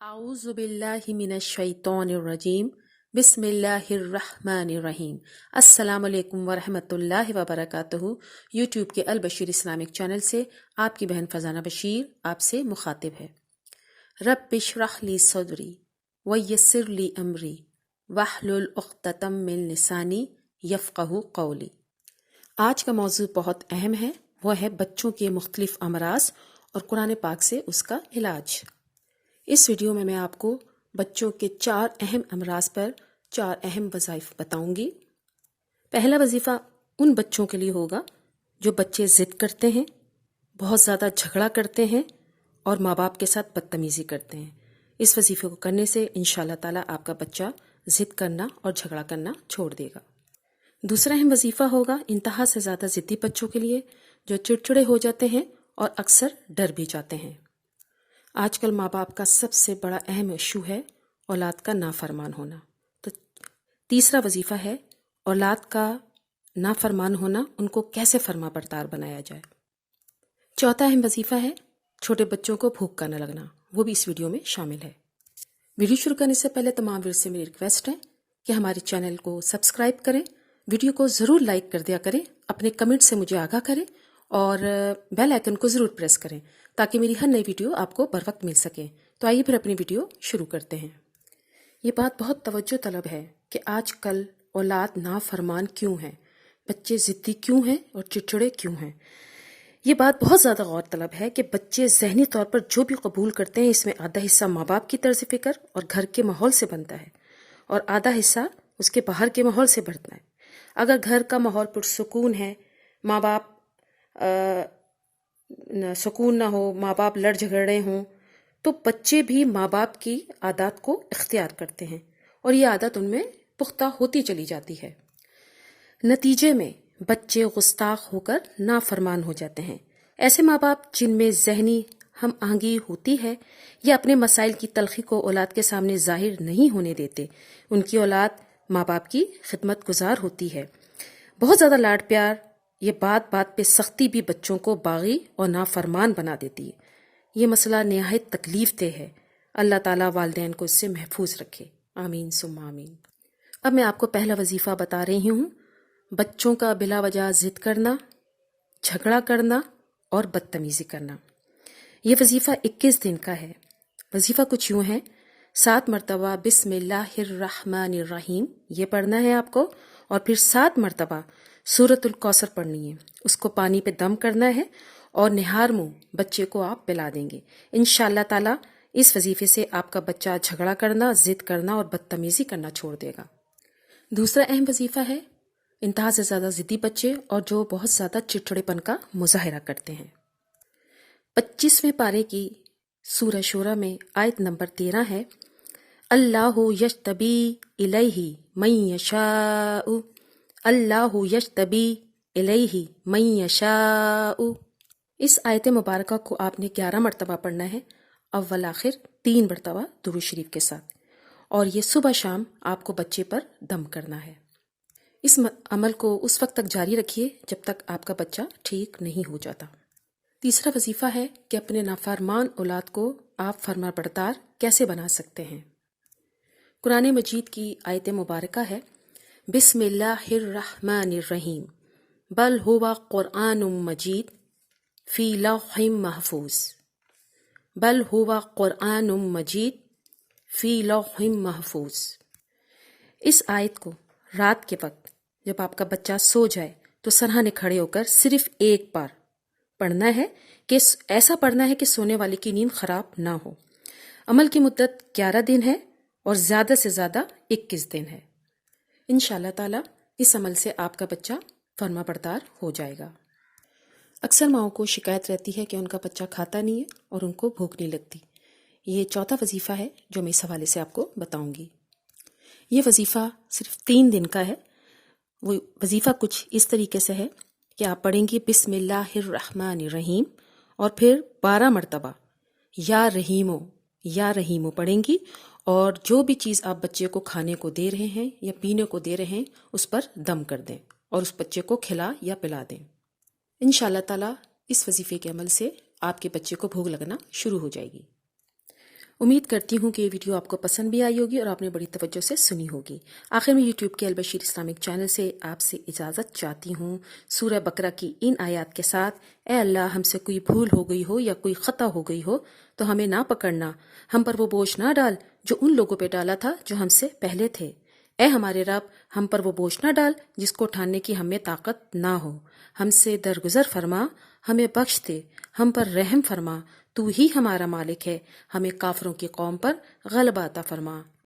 आऊज़ु बिल्लाहि मिनश शैतानिर रजीम बिस्मिल्लाहिर रहमानिर रहीम। अस्सलाम वालेकुम व रहमतुल्लाहि व बरकातुहू। यूट्यूब के अल बशीर इस्लामिक चैनल से आपकी बहन फजाना बशीर आपसे मुखातिब है। रब्बि इश्रह ली सदरी व यस्सिर ली अमरी वहलुल उक़्दतम मिन लिसानी यफ़क़हू क़ौली। आज का मौजू बहुत अहम है, वह है बच्चों के मुख्तलिफ अमराज और कुरान पाक से उसका इलाज। इस वीडियो में मैं आपको बच्चों के 4 अहम अमराज पर 4 अहम वज़ाइफ बताऊंगी। पहला वजीफ़ा उन बच्चों के लिए होगा जो बच्चे ज़िद करते हैं, बहुत ज़्यादा झगड़ा करते हैं और माँ बाप के साथ बदतमीज़ी करते हैं। इस वजीफ़े को करने से इंशाअल्लाह ताला आपका बच्चा ज़िद करना और झगड़ा करना छोड़ देगा। दूसरा अहम वजीफ़ा होगा इंतहा से ज़्यादा ज़िद्दी बच्चों के लिए जो चिड़चिड़े हो जाते हैं और अक्सर डर भी जाते हैं। आजकल माँ बाप का सबसे बड़ा अहम इशू है औलाद का नाफरमान होना। तो तीसरा वजीफ़ा है औलाद का नाफरमान होना, उनको कैसे फर्मा बरदार बनाया जाए। चौथा अहम वजीफ़ा है छोटे बच्चों को भूख का न लगना, वो भी इस वीडियो में शामिल है। वीडियो शुरू करने से पहले तमाम व्यूअर्स से मेरी रिक्वेस्ट है कि हमारे चैनल को सब्सक्राइब करें, वीडियो को ज़रूर लाइक कर दिया करें, अपने कमेंट से मुझे आगाह करें और बेल आइकन को ज़रूर प्रेस करें ताकि मेरी हर नई वीडियो आपको बर वक्त मिल सके। तो आइए फिर अपनी वीडियो शुरू करते हैं। ये बात बहुत तवज्जो तलब है कि आजकल औलाद नाफरमान क्यों है, बच्चे ज़िद्दी क्यों हैं और चिड़चिड़े क्यों हैं। ये बात बहुत ज़्यादा गौर तलब है कि बच्चे जहनी तौर पर जो भी कबूल करते हैं इसमें आधा हिस्सा माँ बाप की तर्ज फ़िक्र और घर के माहौल से बनता है और आधा हिस्सा उसके बाहर के माहौल से बढ़ता है। अगर घर का माहौल पुरसुकून है, माँ बाप सुकून ना हो, माँ बाप लड़ झगड़े हों, तो बच्चे भी माँ बाप की आदत को इख्तियार करते हैं और ये आदत उनमें पुख्ता होती चली जाती है। नतीजे में बच्चे गुस्ताख होकर नाफरमान हो जाते हैं। ऐसे माँ बाप जिनमें जहनी हम आहंगी होती है या अपने मसाइल की तलखी को औलाद के सामने जाहिर नहीं होने देते, उनकी औलाद माँ बाप की खिदमत गुजार होती है। बहुत ज़्यादा लाड प्यार, ये बात बात पे सख्ती भी बच्चों को बागी और नाफरमान बना देती है। ये मसला निहायत तकलीफ दह है। अल्लाह ताला वालिदैन को इससे महफूज रखे, आमीन सुम्मा आमीन। अब मैं आपको पहला वजीफ़ा बता रही हूँ, बच्चों का बिला वजह ज़िद करना, झगड़ा करना और बदतमीज़ी करना। ये वजीफ़ा 21 दिन का है। वजीफ़ा कुछ यूँ है, 7 मरतबा बिस्मिल्लाहिर्रहमानिर्रहीम ये पढ़ना है आपको और फिर 7 मरतबा सूरतुल कौसर पढ़नी है। उसको पानी पे दम करना है और निहार मुंह बच्चे को आप पिला देंगे। इंशाअल्लाह ताला इस वजीफे से आपका बच्चा झगड़ा करना, जिद करना और बदतमीजी करना छोड़ देगा। दूसरा अहम वजीफा है इंतहा से ज़्यादा ज़िद्दी बच्चे और जो बहुत ज़्यादा चिड़चिड़ेपन का मुजाहिरा करते हैं। 25वें पारे की सूरह शूरा में आयत नंबर 13 है, अल्लाहु यज्तबी इलैहि मन यशाउ, अल्लाहु यज्तबी इलैहि मन यशाउ। इस आयत मुबारका को आपने 11 मरतबा पढ़ना है, अव्वल आखिर 3 मरतबा दुरूद शरीफ के साथ, और ये सुबह शाम आपको बच्चे पर दम करना है। इस अमल को उस वक्त तक जारी रखिए जब तक आपका बच्चा ठीक नहीं हो जाता। तीसरा वजीफा है कि अपने नाफरमान औलाद को आप फरमाबरदार कैसे बना सकते हैं। कुरान मजीद की आयत मुबारका है, बिस्मिल्लाहिर्रहमानिर्रहीम बल हुवा कुरआनुम मजीद फी लौहिम महफूज, बल हुवा कुरआनुम मजीद फी लौहिम महफूज। इस आयत को रात के वक्त जब आपका बच्चा सो जाए तो सरहाने खड़े होकर सिर्फ एक बार पढ़ना है कि ऐसा पढ़ना है कि सोने वाले की नींद खराब ना हो। अमल की मुद्दत 11 दिन है और ज़्यादा से ज़्यादा 21 दिन है। इंशाअल्लाह ताला इस अमल से आपका बच्चा फरमाबरदार हो जाएगा। अक्सर माओं को शिकायत रहती है कि उनका बच्चा खाता नहीं है और उनको भूख नहीं लगती। ये चौथा वजीफ़ा है जो मैं इस हवाले से आपको बताऊंगी। ये वजीफ़ा सिर्फ 3 दिन का है। वो वजीफ़ा कुछ इस तरीके से है कि आप पढ़ेंगी बिस्मिल्लाहिर्रहमानिर्रहीम और फिर 12 मरतबा या रहीमो पढ़ेंगी और जो भी चीज़ आप बच्चे को खाने को दे रहे हैं या पीने को दे रहे हैं उस पर दम कर दें और उस बच्चे को खिला या पिला दें। इंशाअल्लाह ताला इस वजीफ़े के अमल से आपके बच्चे को भूख लगना शुरू हो जाएगी। امید کرتی ہوں کہ یہ ویڈیو آپ کو پسند بھی آئی ہوگی اور آپ نے بڑی توجہ سے سنی ہوگی۔ آخر میں یوٹیوب کے البشیر اسلامک چینل سے آپ سے اجازت چاہتی ہوں سورہ بقرہ کی ان آیات کے ساتھ۔ اے اللہ، ہم سے کوئی بھول ہو گئی ہو یا کوئی خطا ہو گئی ہو تو ہمیں نہ پکڑنا، ہم پر وہ بوجھ نہ ڈال جو ان لوگوں پہ ڈالا تھا جو ہم سے پہلے تھے۔ اے ہمارے رب، ہم پر وہ بوجھ نہ ڈال جس کو اٹھانے کی ہمیں طاقت نہ ہو، ہم سے درگزر فرما، ہمیں بخش دے، ہم پر رحم فرما، تو ہی ہمارا مالک ہے، ہمیں کافروں کی قوم پر غلبہ عطا فرما۔